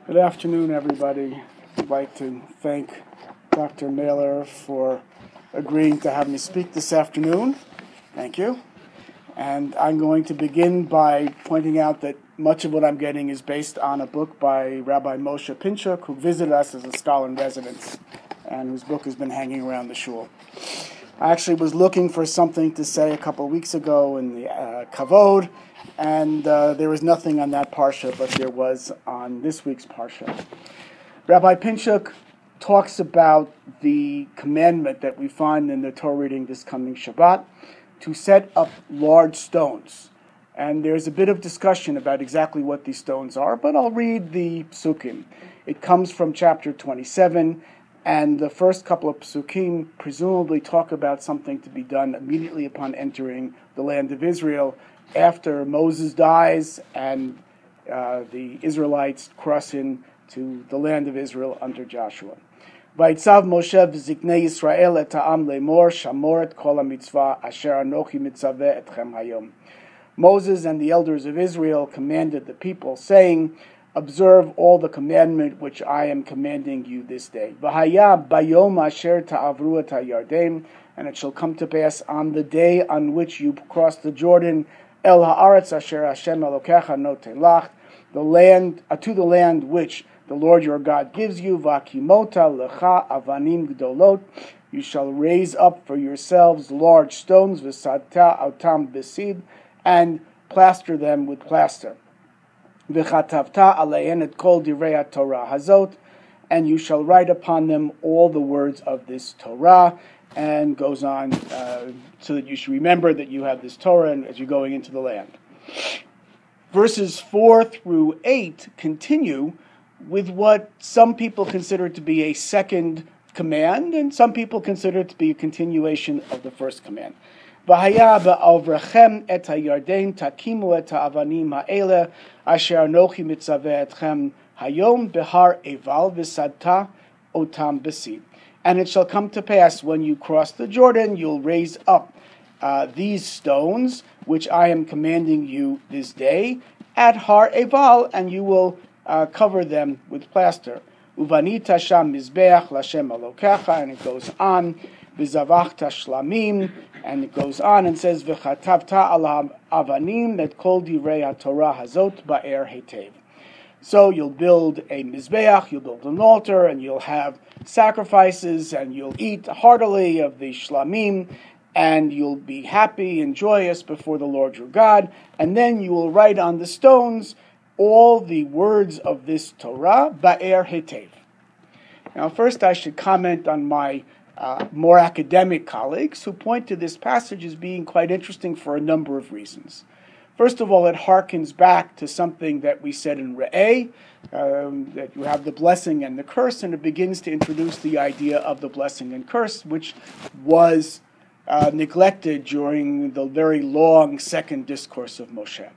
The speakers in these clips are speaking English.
Good afternoon, everybody. I'd like to thank Dr. Mailer for agreeing to have me speak this afternoon. Thank you. And I'm going to begin by pointing out that much of what I'm getting is based on a book by Rabbi Moshe Pinchuk, who visited us as a scholar in residence, and whose book has been hanging around the shul. I actually was looking for something to say a couple of weeks ago in the Kavod, and there was nothing on that parsha, but there was on this week's parsha. Rabbi Pinchuk talks about the commandment that we find in the Torah reading this coming Shabbat to set up large stones. And there's a bit of discussion about exactly what these stones are, but I'll read the psukim. It comes from chapter 27, and the first couple of psukim presumably talk about something to be done immediately upon entering the land of Israel after Moses dies and the Israelites cross into the land of Israel under Joshua. Vayitzav Moshe v'ziknei Yisrael et ha'am lemor shamor et kol ha'mitzvah asher anochi mitzaveh etchem hayom. Moses and the elders of Israel commanded the people, saying, observe all the commandment which I am commanding you this day. V'haya bayom asher ta'avru et ha'yarden, and it shall come to pass on the day on which you cross the Jordan, el ha'aretz asher Hashem Elokecha noten lach, the land to the land which the Lord your God gives you. V'akimota lecha avanim gdolot, you shall raise up for yourselves large stones, v'sadta autam b'sid, and plaster them with plaster. V'chatavta aleihen et kol divrei torah hazot, and you shall write upon them all the words of this Torah, and goes on so that you should remember that you have this Torah as you're going into the land. Verses 4 through 8 continue with what some people consider to be a second command, and some people consider it to be a continuation of the first command. V'haya ba'avrechem et ha'yarden takimu et ha'avanim ha'ele asher anochi mitzaveh etchem hayom behar eval v'sadta otam b'sid. And it shall come to pass when you cross the Jordan, you'll raise up these stones, which I am commanding you this day, at Har Eval, and you will cover them with plaster. Uvanita sham mizbeach l'Hashem Elokecha, and it goes on. V'zavachta shlamim, and it goes on and says v'chatavta al avanim et kol divrei haTorah hazot ba'er hetev. So you'll build a mizbeach, you'll build an altar, and you'll have sacrifices, and you'll eat heartily of the shlamim, and you'll be happy and joyous before the Lord your God, and then you will write on the stones all the words of this Torah, ba'er hetev. Now first I should comment on my more academic colleagues who point to this passage as being quite interesting for a number of reasons. First of all, it harkens back to something that we said in Re'eh, that you have the blessing and the curse, and it begins to introduce the idea of the blessing and curse, which was neglected during the very long second discourse of Moshe.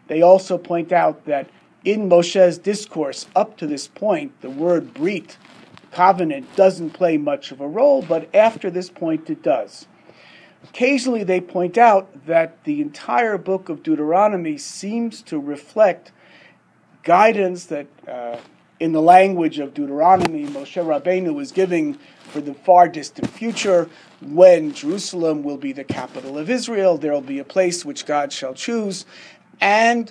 They also point out that in Moshe's discourse up to this point, the word brit, covenant, doesn't play much of a role, but after this point it does. Occasionally they point out that the entire book of Deuteronomy seems to reflect guidance that, in the language of Deuteronomy, Moshe Rabbeinu is giving for the far distant future, when Jerusalem will be the capital of Israel. There will be a place which God shall choose, and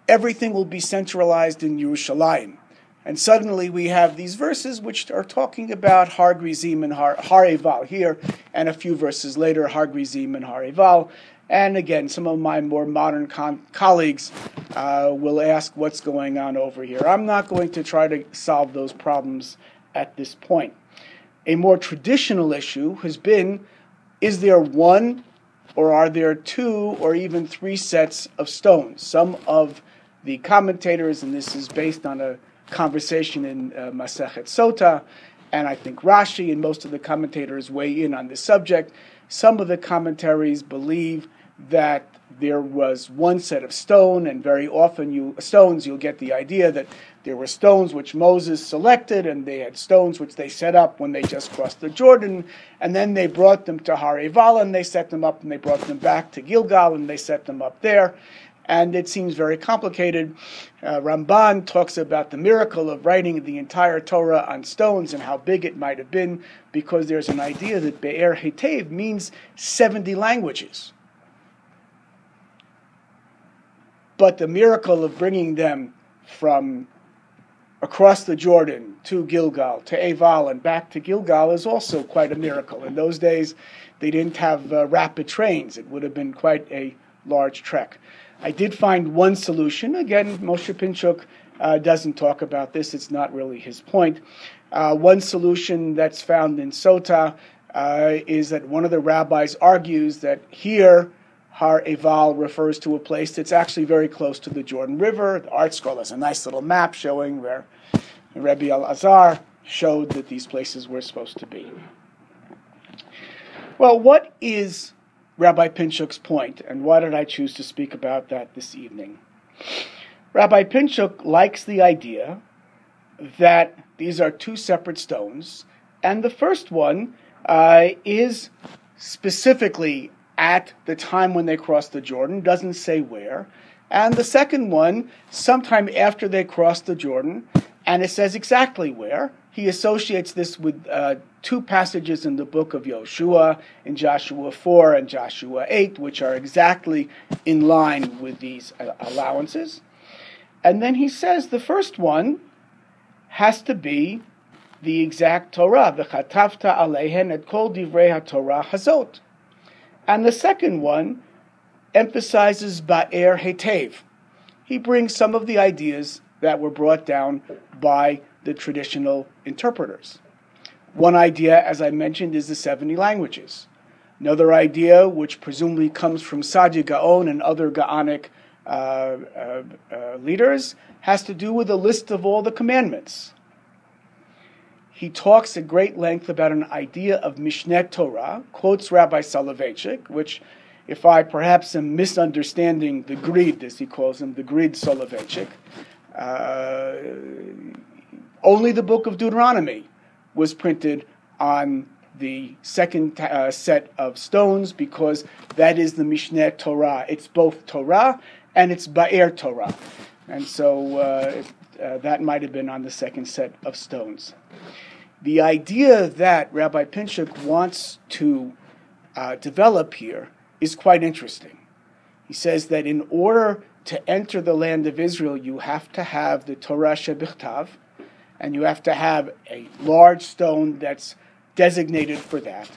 everything will be centralized in Yerushalayim. And suddenly we have these verses which are talking about Har Grizim and Har Eval here, and a few verses later, Har Grizim and Har Eval. And again, some of my more modern colleagues will ask what's going on over here. I'm not going to try to solve those problems at this point. A more traditional issue has been, is there one or are there two or even three sets of stones? Some of the commentators, and this is based on a conversation in Masechet Sota, and I think Rashi and most of the commentators weigh in on this subject. Some of the commentaries believe that there was one set of stone, and very often you'll get the idea that there were stones which Moses selected, and they had stones which they set up when they just crossed the Jordan, and then they brought them to Har Eval, and they set them up, and they brought them back to Gilgal, and they set them up there. and it seems very complicated. Ramban talks about the miracle of writing the entire Torah on stones and how big it might have been, because there's an idea that Be'er Hetev means 70 languages. But the miracle of bringing them from across the Jordan to Gilgal, to Eval, and back to Gilgal is also quite a miracle. In those days, they didn't have rapid trains. It would have been quite a large trek. I did find one solution. Again, Moshe Pinchuk doesn't talk about this. It's not really his point. One solution that's found in Sota is that one of the rabbis argues that here, Har Eval refers to a place that's actually very close to the Jordan River. The art scroll has a nice little map showing where Rabbi Elazar showed that these places were supposed to be. Well, what is Rabbi Pinchuk's point, and why did I choose to speak about that this evening? Rabbi Pinchuk likes the idea that these are two separate stones, and the first one is specifically at the time when they crossed the Jordan, doesn't say where, and the second one, sometime after they crossed the Jordan, and it says exactly where. He associates this with two passages in the book of Yoshua, in Joshua 4 and Joshua 8, which are exactly in line with these allowances. And then he says the first one has to be the exact Torah, v'chatavta alehen et kol divrei haTorah hazot. And the second one emphasizes Ba'er Hetev. He brings some of the ideas that were brought down by the traditional interpreters. One idea, as I mentioned, is the 70 languages. Another idea, which presumably comes from Saadia Gaon and other Gaonic leaders, has to do with a list of all the commandments. He talks at great length about an idea of Mishneh Torah, quotes Rabbi Soloveitchik, which, if I perhaps am misunderstanding the Grid, as he calls him, the Grid Soloveitchik, only the book of Deuteronomy was printed on the second set of stones, because that is the Mishneh Torah. It's both Torah and it's Ba'er Torah. And so that might have been on the second set of stones. The idea that Rabbi Pinchuk wants to develop here is quite interesting. He says that in order to enter the land of Israel, you have to have the Torah shebichtav, and you have to have a large stone that's designated for that.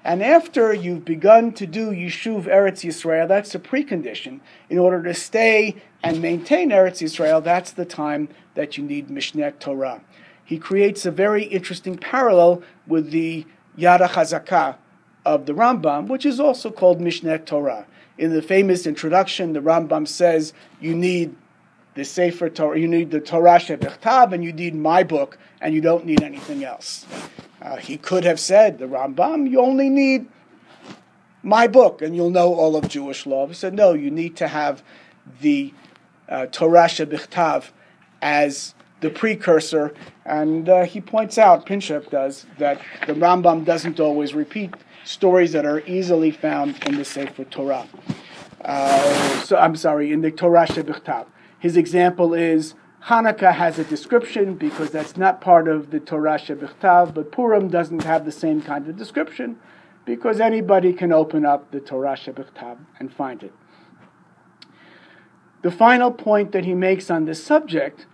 And after you've begun to do Yishuv Eretz Yisrael, that's a precondition. In order to stay and maintain Eretz Yisrael, that's the time that you need Mishneh Torah. He creates a very interesting parallel with the Yad HaChazakah of the Rambam, which is also called Mishneh Torah. In the famous introduction, the Rambam says you need the Sefer Torah, you need the Torah shebichtav, and you need my book, and you don't need anything else. He could have said, the Rambam, you only need my book, and you'll know all of Jewish law. He said, no, you need to have the Torah shebichtav as the precursor, and he points out, Pinchuk does, that the Rambam doesn't always repeat stories that are easily found in the Sefer Torah. In the Torah shebichtav. His example is Hanukkah has a description because that's not part of the Torah shebichtav, but Purim doesn't have the same kind of description because anybody can open up the Torah shebichtav and find it. The final point that he makes on this subject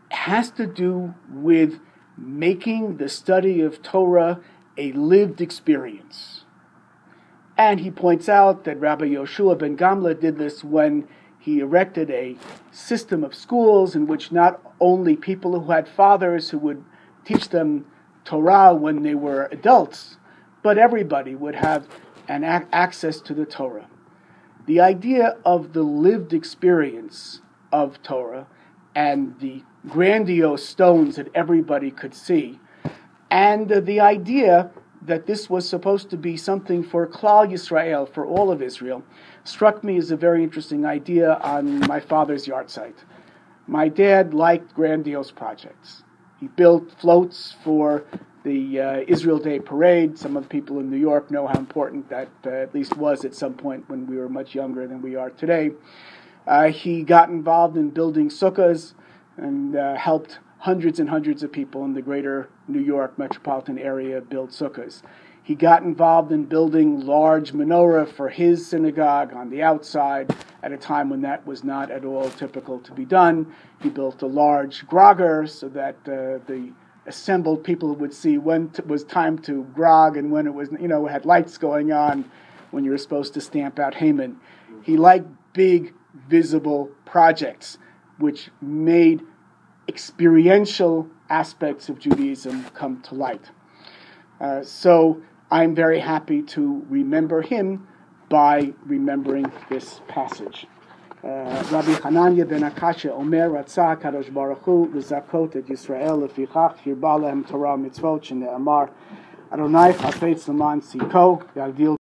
has to do with making the study of Torah a lived experience. And he points out that Rabbi Yoshua ben Gamla did this when he erected a system of schools in which not only people who had fathers who would teach them Torah when they were adults, but everybody would have an access to the Torah. The idea of the lived experience of Torah and the grandiose stones that everybody could see, and the idea that this was supposed to be something for Klal Yisrael, for all of Israel, struck me as a very interesting idea on my father's Yahrtzeit. My dad liked grandiose projects. He built floats for the Israel Day Parade. Some of the people in New York know how important that at least was at some point when we were much younger than we are today. He got involved in building sukkahs and helped hundreds and hundreds of people in the greater New York metropolitan area build sukkahs. He got involved in building large menorah for his synagogue on the outside at a time when that was not at all typical to be done. He built a large grogger so that the assembled people would see when it was time to grog and when it was, had lights going on when you were supposed to stamp out Haman. He liked big, visible projects which made experiential aspects of Judaism come to light. So I'm very happy to remember him by remembering this passage. Rabbi Hananya ben Akasha Omer Ratzah Kadosh Baruch Hu L'zakot et Yisrael Lefichach Hirba Lehem Torah Mitzvot Shene'amar Adonai Chafetz L'man Siko Yagdil